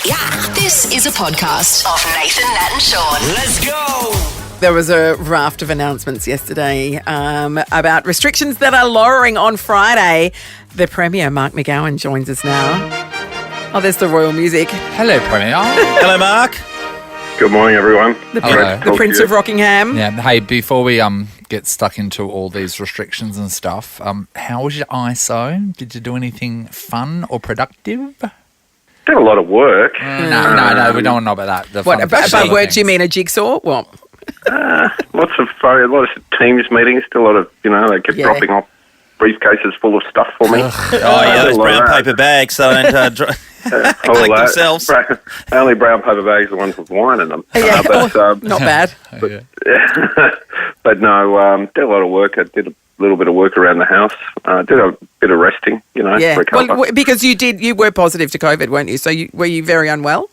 Yeah, this is a podcast of Nathan, Nat and Shaun. Let's go! There was a raft of announcements yesterday about restrictions that are lowering on Friday. The Premier, Mark McGowan, joins us now. Oh, there's the royal music. Hello, Premier. Hello, Mark. Good morning, everyone. The Prince of Rockingham. Yeah. Hey, before we get stuck into all these restrictions and stuff, how was your ISO? Did you do anything fun or productive? Did a lot of work. No, we don't want to know about that. What, about work, do you mean a jigsaw? What? Lots of Teams meetings. Still a lot of, they kept dropping off briefcases full of stuff for me. Those brown paper bags so they don't collect themselves. Only brown paper bags are the ones with wine in them. Not bad. But no, did a lot of work. I did a little bit of work around the house. Did a bit of resting, recover. Well, because you were positive to COVID, weren't you? So were you very unwell?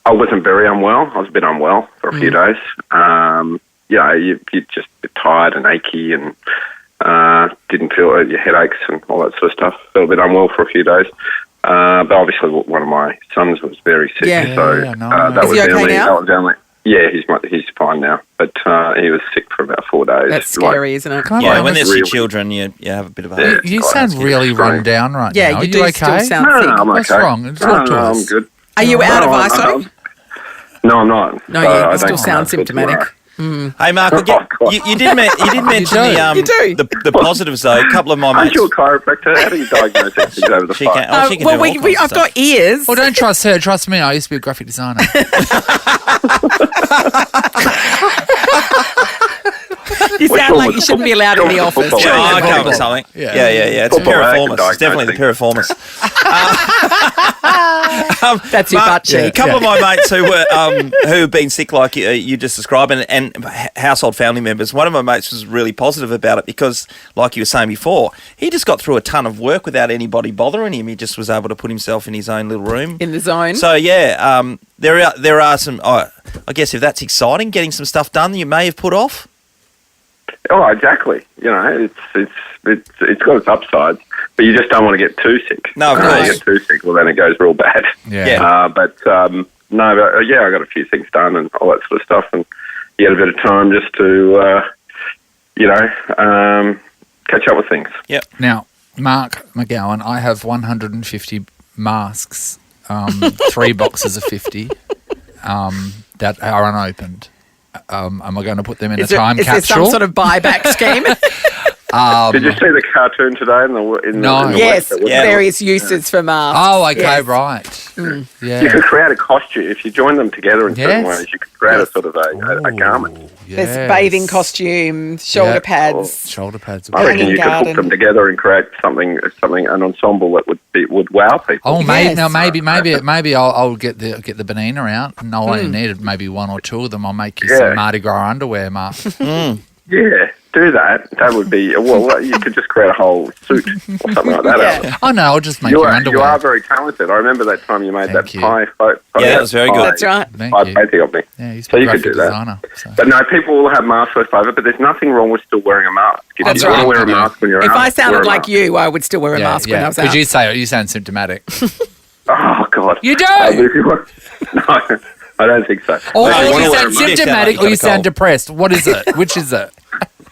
I wasn't very unwell. I was a bit unwell for a few days. You're just a bit tired and achy and didn't feel your headaches and all that sort of stuff. Felt a bit unwell for a few days. But obviously one of my sons was very sick. That Is he okay now? He's fine now. But he was sick for about 4 days. That's scary, isn't it? When there's your children, you have a bit of a... You sound really run down right now. Yeah, you do okay? still sound sick. I'm okay. What's wrong? I'm good. Are you out of ISO? No, I'm not. No, you still sound symptomatic. Hey, Mark, you did mention the positives, though. A couple of my mates... Aren't you a chiropractor? How do you diagnose these things over the phone? I've got ears. Well, don't trust her. Trust me. I used to be a graphic designer. You sound like you shouldn't be allowed in the office. I come with something. Yeah. It's a piriformis. It's definitely the piriformis. That's your butt cheek. A couple of my mates who have been sick like you just described and household family members, one of my mates was really positive about it because, like you were saying before, he just got through a ton of work without anybody bothering him. He just was able to put himself in his own little room. In the zone. So, there are some, I guess if that's exciting, getting some stuff done you may have put off. Oh, exactly. It's got its upsides, but you just don't want to get too sick. No, of course. If you get too sick, well, then it goes real bad. Yeah. I got a few things done and all that sort of stuff, and you had a bit of time just to, catch up with things. Yep. Now, Mark McGowan, I have 150 masks, 3 boxes of 50 that are unopened. Am I going to put them in a time capsule? Is there some sort of buyback scheme? Did you see the cartoon today? Yes, various uses for masks. Oh, okay, right. Yeah. You could create a costume. If you join them together in certain ways, you could create a sort of a garment. Yes. There's bathing costume, shoulder pads. Shoulder pads. I reckon you could put them together and create something, an ensemble that would wow people. Oh, maybe I'll get the banana out, and I'll only need maybe 1 or 2 of them. I'll make you some Mardi Gras underwear, Mark. Yeah, do that. That would be you could just create a whole suit or something like that. Oh no, I'll just make your underwear. You are very talented. I remember that time you made that pie. That was very good. That's right. Thank you. Of me. Yeah, so you could do that. But no, people will have masks left over, but there's nothing wrong with still wearing a mask. If you want to wear a mask when you're out. If I sounded like you, I would still wear a mask when I was out. Because you sound symptomatic. Oh God, you do. No. I don't think so. Or you sound symptomatic or you sound depressed. What is it? Which is it?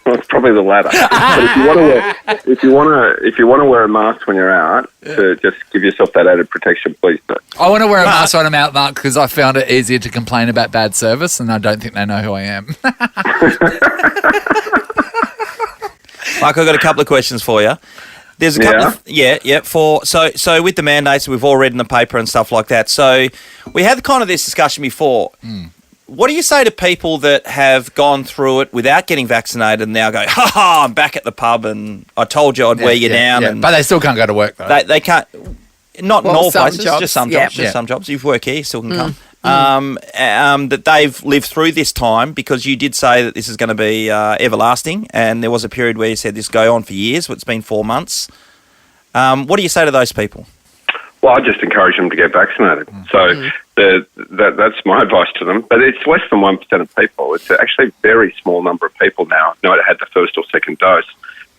Well, it's probably the latter. But if you want to wear a mask when you're out to just give yourself that added protection, please do. I want to wear a mask when I'm out, Mark, because I found it easier to complain about bad service, and I don't think they know who I am. Mark, I've got a couple of questions for you. There's a couple so with the mandates we've all read in the paper and stuff like that. So we had kind of this discussion before. What do you say to people that have gone through it without getting vaccinated and now go, I'm back at the pub and I told you I'd wear you down. And but they still can't go to work, though. They can't, not in all places, jobs, just some jobs. Some jobs. If you work here, you still can come. That they've lived through this time because you did say that this is going to be everlasting, and there was a period where you said this go on for years, but it's been 4 months. What do you say to those people? Well, I just encourage them to get vaccinated. So that's my advice to them. But it's less than 1% of people. It's actually a very small number of people now know it had the first or second dose.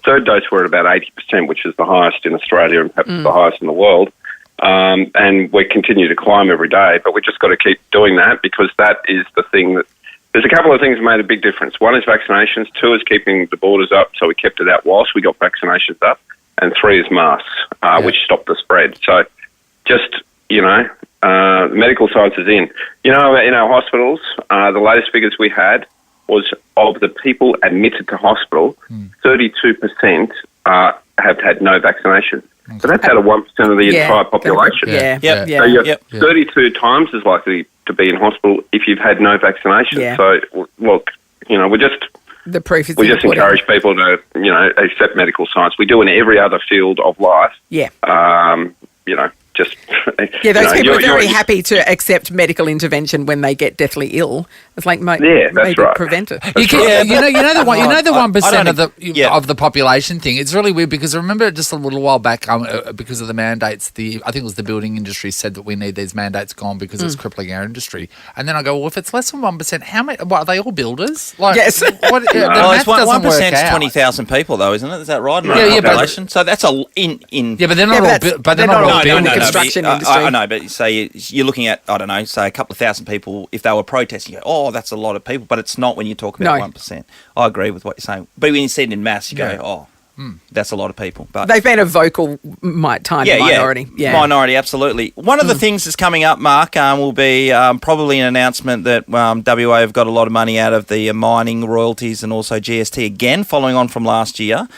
Third dose, we're at about 80%, which is the highest in Australia and perhaps the highest in the world. and we continue to climb every day. But we just got to keep doing that, because that is the thing that. There's a couple of things that made a big difference. One is vaccinations. 2 is keeping the borders up, so we kept it out whilst we got vaccinations up. And 3 is masks, which stopped the spread. So just, the medical science is in. In our hospitals, the latest figures we had was of the people admitted to hospital, 32% have had no vaccination. So that's out of 1% of the entire population. So you're 32 times as likely to be in hospital if you've had no vaccination. Yeah. So, look, the proof is we just encourage people to, accept medical science. We do in every other field of life. Yeah. Just those people are very happy to accept medical intervention when they get deathly ill. It's like maybe prevent it. You know the 1% of the population thing. It's really weird because I remember just a little while back because of the mandates. I think it was the building industry said that we need these mandates gone because it's crippling our industry. And then I go, well, if it's less than 1%, how many? What, are they all builders? Yes. It's 1% 20,000 people though, isn't it? Is that right? Population. So that's Yeah, but they're not all builders. Construction industry. I know, but say you're looking at, I don't know, say a couple of thousand people, if they were protesting, you go, oh, that's a lot of people, but it's not when you talk about 1%. I agree with what you're saying. But when you see it in mass, you go, that's a lot of people. But they've been a vocal tiny minority. Yeah. Minority, absolutely. One of the things that's coming up, Mark, will be probably an announcement that WA have got a lot of money out of the mining royalties and also GST again, following on from last year.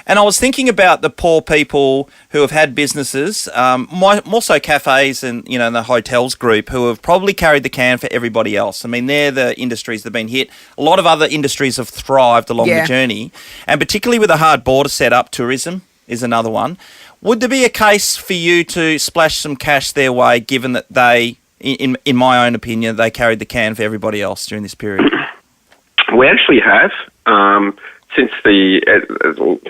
And I was thinking about the poor people who have had businesses, more so cafes and, the hotels group, who have probably carried the can for everybody else. I mean, they're the industries that have been hit. A lot of other industries have thrived along the journey. And particularly with a hard border set up, tourism is another one. Would there be a case for you to splash some cash their way, given that they, in my own opinion, they carried the can for everybody else during this period? We actually have. Since the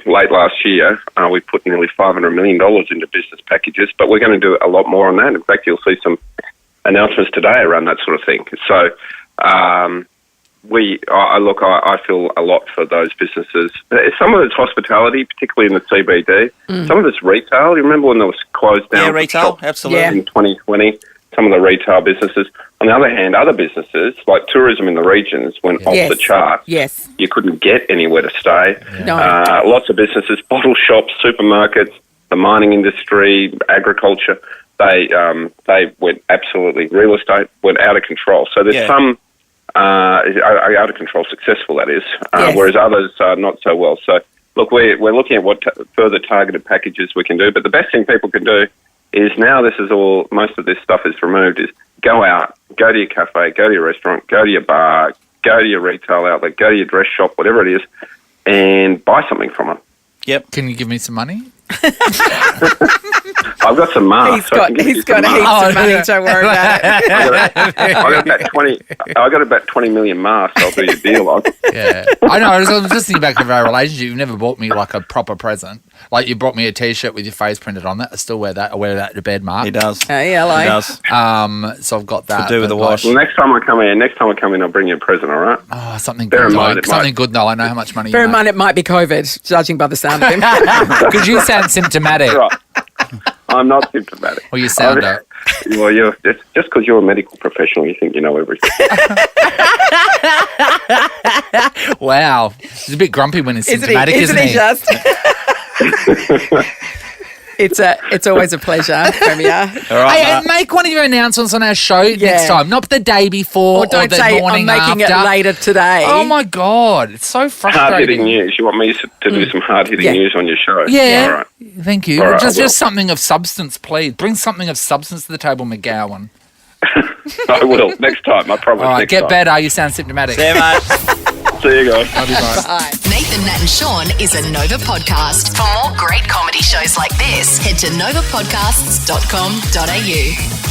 late last year, we put nearly $500 million into business packages, but we're going to do a lot more on that. In fact, you'll see some announcements today around that sort of thing. So I feel a lot for those businesses. Some of it's hospitality, particularly in the CBD. Some of it's retail. You remember when there was closed down? Yeah, retail, absolutely. In 2020, some of the retail businesses. On the other hand, other businesses, like tourism in the regions, went off the charts. Yes. You couldn't get anywhere to stay. No. Lots of businesses, bottle shops, supermarkets, the mining industry, agriculture, they went absolutely, real estate went out of control. So there's some out of control successful, that is, whereas others not so well. So, look, we're looking at what further targeted packages we can do, but the best thing people can do is now most of this stuff is removed, is go out, go to your cafe, go to your restaurant, go to your bar, go to your retail outlet, go to your dress shop, whatever it is, and buy something from it. Yep. Can you give me some money? I've got some masks. He's got heaps of money, don't worry about it. I got about 20 million masks I'll do your deal on. Yeah. I know, I was just thinking back of our relationship. You've never bought me like a proper present. Like you brought me a T-shirt with your face printed on that. I still wear that. I wear that to bed, Mark. He does. Hey, hello. He does. So I've got that. To do with the wash. Well, next time I come in, I'll bring you a present, all right? Oh, something good. Something good, though. I know how much money Bear in mind, it might be COVID, judging by the sound of him. Because you sound symptomatic. Right. I'm not symptomatic. Well, you sound it. Well, just because you're a medical professional, you think you know everything. Wow. He's a bit grumpy when he's symptomatic, isn't he? Just? It's always a pleasure, Premier. All right, hey, make one of your announcements on our show next time, not the day before or don't the say morning I'm making after. it later today. Oh my God, it's so frustrating. Hard-hitting news. You want me to do some hard-hitting news on your show? Yeah. All right. Thank you. All right, just something of substance, please. Bring something of substance to the table, McGowan. I will. Next time, I promise. All right, get time. better. You sound symptomatic. See you, mate. See you guys. Love you, bye. Bye. Nathan, Nat and Shaun is a Nova podcast. For more great comedy shows like this, head to novapodcasts.com.au.